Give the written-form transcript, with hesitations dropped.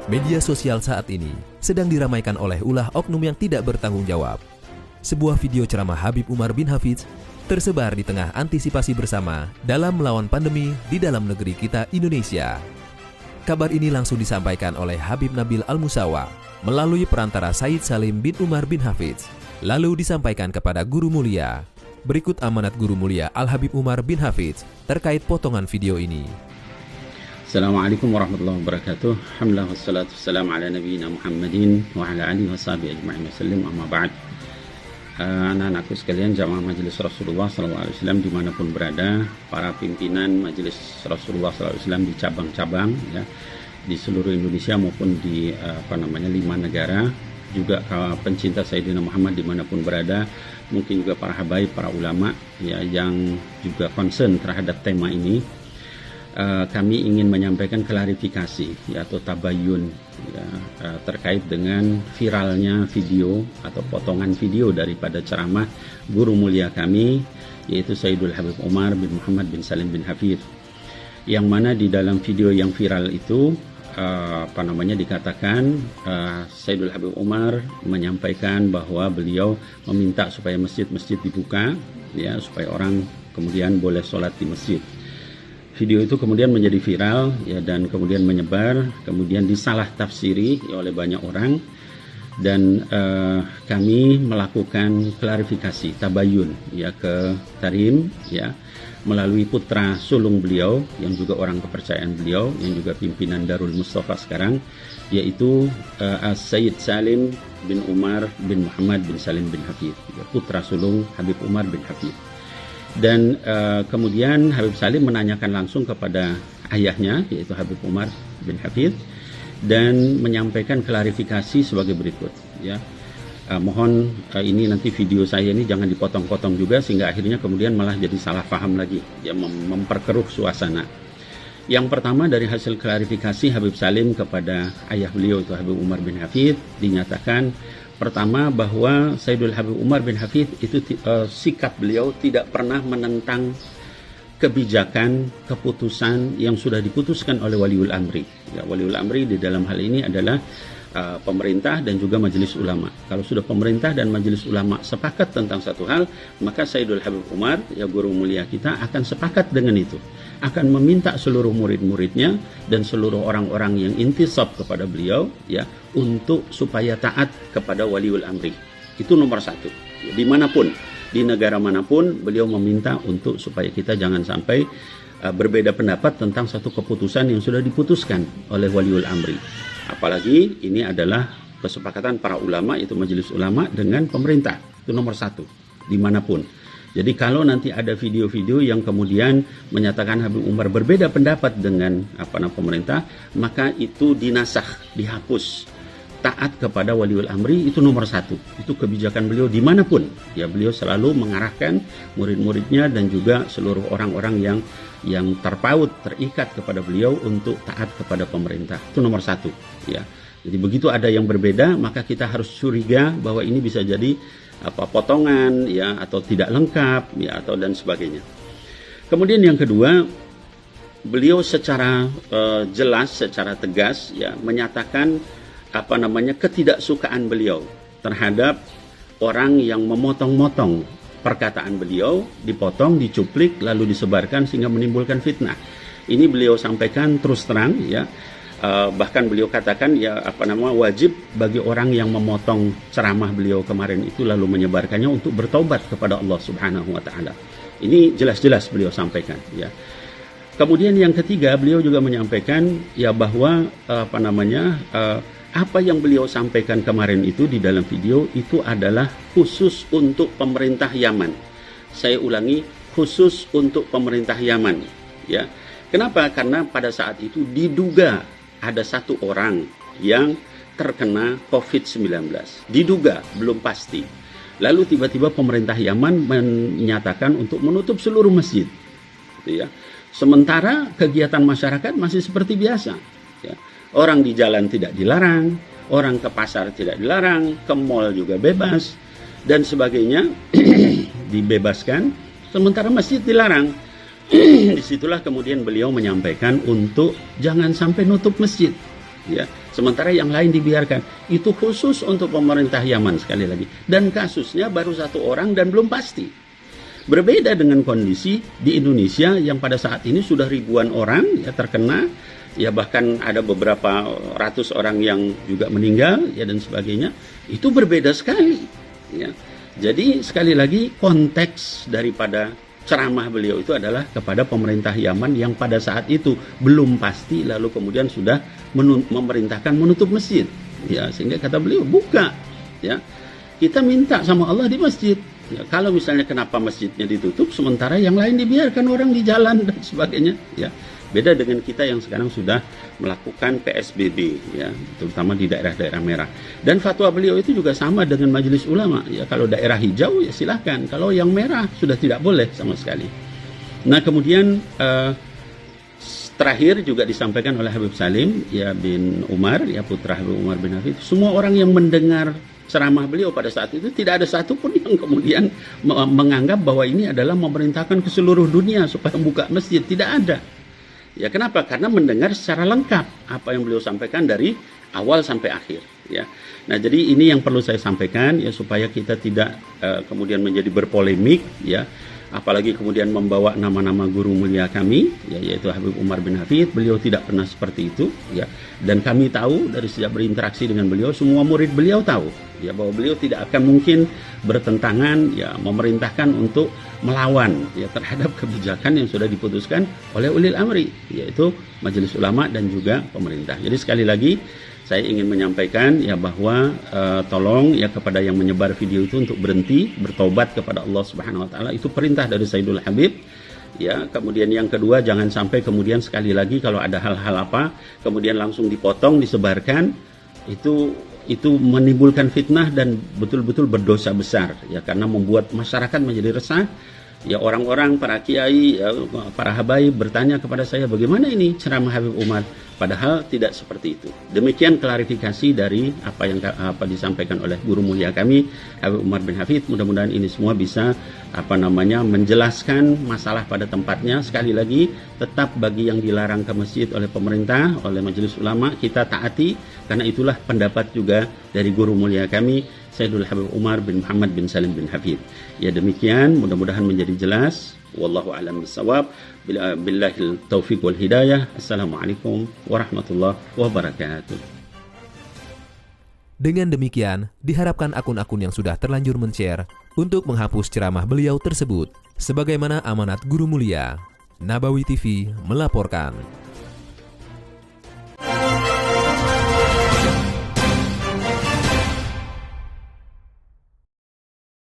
Media sosial saat ini sedang diramaikan oleh ulah oknum yang tidak bertanggung jawab. Sebuah video ceramah Habib Umar bin Hafidz tersebar di tengah antisipasi bersama dalam melawan pandemi di dalam negeri kita Indonesia. Kabar ini langsung disampaikan oleh Habib Nabil Al-Musawa melalui perantara Said Salim bin Umar bin Hafidz, lalu disampaikan kepada Guru Mulia. Berikut amanat Guru Mulia Al-Habib Umar bin Hafidz terkait potongan video ini. Assalamualaikum warahmatullahi wabarakatuh. Alhamdulillah wassalatu wassalamu ala nabiyina Muhammadin wa ala alihi washabihi ajma'in wasallim, amma ba'd. Anak-anakku sekalian, jamaah majelis Rasulullah SAW dimanapun berada, para pimpinan majelis Rasulullah SAW di cabang-cabang ya, di seluruh Indonesia maupun di 5 negara, juga pencinta Sayyidina Muhammad dimanapun berada, mungkin juga para habaib, para ulama ya, yang juga concern terhadap tema ini. Kami ingin menyampaikan klarifikasi ya, atau tabayun ya, terkait dengan viralnya video atau potongan video daripada ceramah guru mulia kami, yaitu Sayyidul Habib Umar bin Muhammad bin Salim bin Hafidz, yang mana di dalam video yang viral itu dikatakan Sayyidul Habib Umar menyampaikan bahwa beliau meminta supaya masjid-masjid dibuka ya, supaya orang kemudian boleh sholat di masjid. Video itu kemudian menjadi viral ya, dan kemudian menyebar, kemudian disalah tafsiri ya, oleh banyak orang, dan kami melakukan klarifikasi tabayun ya ke Tarim ya, melalui putra sulung beliau yang juga orang kepercayaan beliau, yang juga pimpinan Darul Mustafa sekarang, yaitu Sayyid Salim bin Umar bin Muhammad bin Salim bin Hafidz ya, putra sulung Habib Umar bin Hafidz. Dan kemudian Habib Salim menanyakan langsung kepada ayahnya, yaitu Habib Umar bin Hafidz, dan menyampaikan klarifikasi sebagai berikut ya. Mohon ini nanti video saya ini jangan dipotong-potong juga, sehingga akhirnya kemudian malah jadi salah paham lagi ya, memperkeruh suasana. Yang pertama, dari hasil klarifikasi Habib Salim kepada ayah beliau, itu Habib Umar bin Hafidz, dinyatakan pertama bahwa Sayyidul Habib Umar bin Hafidz itu sikap beliau tidak pernah menentang kebijakan, keputusan yang sudah diputuskan oleh Waliul Amri. Ya, Waliul Amri di dalam hal ini adalah pemerintah dan juga majelis ulama. Kalau sudah pemerintah dan majelis ulama sepakat tentang satu hal, maka Sayyidul Habib Umar, ya guru mulia kita, akan sepakat dengan itu. Akan meminta seluruh murid-muridnya dan seluruh orang-orang yang intisab kepada beliau ya, untuk supaya taat kepada Waliul Amri. Itu nomor satu. Ya, dimanapun, di negara manapun, beliau meminta untuk supaya kita jangan sampai berbeda pendapat tentang satu keputusan yang sudah diputuskan oleh Waliul Amri. Apalagi ini adalah kesepakatan para ulama, itu majelis ulama dengan pemerintah. Itu nomor satu, dimanapun. Jadi kalau nanti ada video-video yang kemudian menyatakan Habib Umar berbeda pendapat dengan pemerintah, maka itu dinasakh, dihapus. Taat kepada Waliul Amri itu nomor satu. Itu kebijakan beliau dimanapun. Ya, beliau selalu mengarahkan murid-muridnya dan juga seluruh orang-orang yang terpaut, terikat kepada beliau untuk taat kepada pemerintah. Itu nomor satu. Ya. Jadi begitu ada yang berbeda, maka kita harus curiga bahwa ini bisa jadi potongan ya, atau tidak lengkap ya, atau dan sebagainya. Kemudian yang kedua, beliau secara jelas, secara tegas ya, menyatakan ketidaksukaan beliau terhadap orang yang memotong-motong perkataan beliau, dipotong, dicuplik, lalu disebarkan sehingga menimbulkan fitnah. Ini beliau sampaikan terus terang ya. Bahkan beliau katakan ya wajib bagi orang yang memotong ceramah beliau kemarin itu lalu menyebarkannya untuk bertaubat kepada Allah Subhanahu wa taala. Ini jelas-jelas beliau sampaikan ya. Kemudian yang ketiga, beliau juga menyampaikan ya bahwa apa yang beliau sampaikan kemarin itu di dalam video itu adalah khusus untuk pemerintah Yaman. Saya ulangi, khusus untuk pemerintah Yaman ya. Kenapa? Karena pada saat itu diduga ada satu orang yang terkena COVID-19. Diduga, belum pasti. Lalu tiba-tiba pemerintah Yaman menyatakan untuk menutup seluruh masjid. Gitu ya. Sementara kegiatan masyarakat masih seperti biasa. Ya. Orang di jalan tidak dilarang, orang ke pasar tidak dilarang, ke mall juga bebas, dan sebagainya dibebaskan, sementara masjid dilarang. Disitulah kemudian beliau menyampaikan untuk jangan sampai nutup masjid. ya. Sementara yang lain dibiarkan. Itu khusus untuk pemerintah Yaman sekali lagi. Dan kasusnya baru 1 orang dan belum pasti. Berbeda dengan kondisi di Indonesia yang pada saat ini sudah ribuan orang ya terkena, ya bahkan ada beberapa ratus orang yang juga meninggal ya dan sebagainya. Itu berbeda sekali, ya. Jadi sekali lagi konteks daripada ceramah beliau itu adalah kepada pemerintah Yaman yang pada saat itu belum pasti, lalu kemudian sudah memerintahkan menutup masjid, ya, sehingga kata beliau buka, ya, kita minta sama Allah di masjid, ya, kalau misalnya kenapa masjidnya ditutup sementara yang lain dibiarkan orang di jalan dan sebagainya, ya. Beda dengan kita yang sekarang sudah melakukan PSBB, ya, terutama di daerah-daerah merah. Dan fatwa beliau itu juga sama dengan majelis ulama, ya, kalau daerah hijau ya silahkan, kalau yang merah sudah tidak boleh sama sekali. Nah kemudian terakhir juga disampaikan oleh Habib Salim ya bin Umar, ya putra Habib Umar bin Hafid, semua orang yang mendengar ceramah beliau pada saat itu tidak ada satupun yang kemudian menganggap bahwa ini adalah memerintahkan ke seluruh dunia supaya membuka masjid, tidak ada. Ya kenapa? Karena mendengar secara lengkap apa yang beliau sampaikan dari awal sampai akhir, ya. Nah, jadi ini yang perlu saya sampaikan ya supaya kita tidak kemudian menjadi berpolemik, ya. Apalagi kemudian membawa nama-nama guru mulia kami, ya, yaitu Habib Umar bin Hafid. Beliau tidak pernah seperti itu, ya. Dan kami tahu dari sejak berinteraksi dengan beliau, semua murid beliau tahu, ya, bahwa beliau tidak akan mungkin bertentangan, ya, memerintahkan untuk melawan, ya, terhadap kebijakan yang sudah diputuskan oleh ulil amri, yaitu majelis ulama dan juga pemerintah. Jadi sekali lagi saya ingin menyampaikan ya bahwa tolong ya kepada yang menyebar video itu untuk berhenti, bertobat kepada Allah Subhanahu wa taala. Itu perintah dari Sayyidul Habib. Ya, kemudian yang kedua, jangan sampai kemudian sekali lagi kalau ada hal-hal apa kemudian langsung dipotong, disebarkan, itu menimbulkan fitnah dan betul-betul berdosa besar, ya, karena membuat masyarakat menjadi resah. Ya, orang-orang, para kiai, ya, para habaib bertanya kepada saya, bagaimana ini ceramah Habib Umar? Padahal tidak seperti itu. Demikian klarifikasi dari apa yang disampaikan oleh guru mulia kami Habib Umar bin Hafid. Mudah-mudahan ini semua bisa menjelaskan masalah pada tempatnya. Sekali lagi, tetap bagi yang dilarang ke masjid oleh pemerintah, oleh majelis ulama, kita taati, karena itulah pendapat juga dari guru mulia kami Sayyidul Habib Umar bin Muhammad bin Salim bin Hafid. Ya, demikian, mudah-mudahan menjadi jelas. Wallahu a'lam bishawab. Billahil taufiq wal hidayah. Assalamualaikum warahmatullahi wabarakatuh. Dengan demikian, diharapkan akun-akun yang sudah terlanjur men-share untuk menghapus ceramah beliau tersebut. Sebagaimana amanat guru mulia, Nabawi TV melaporkan.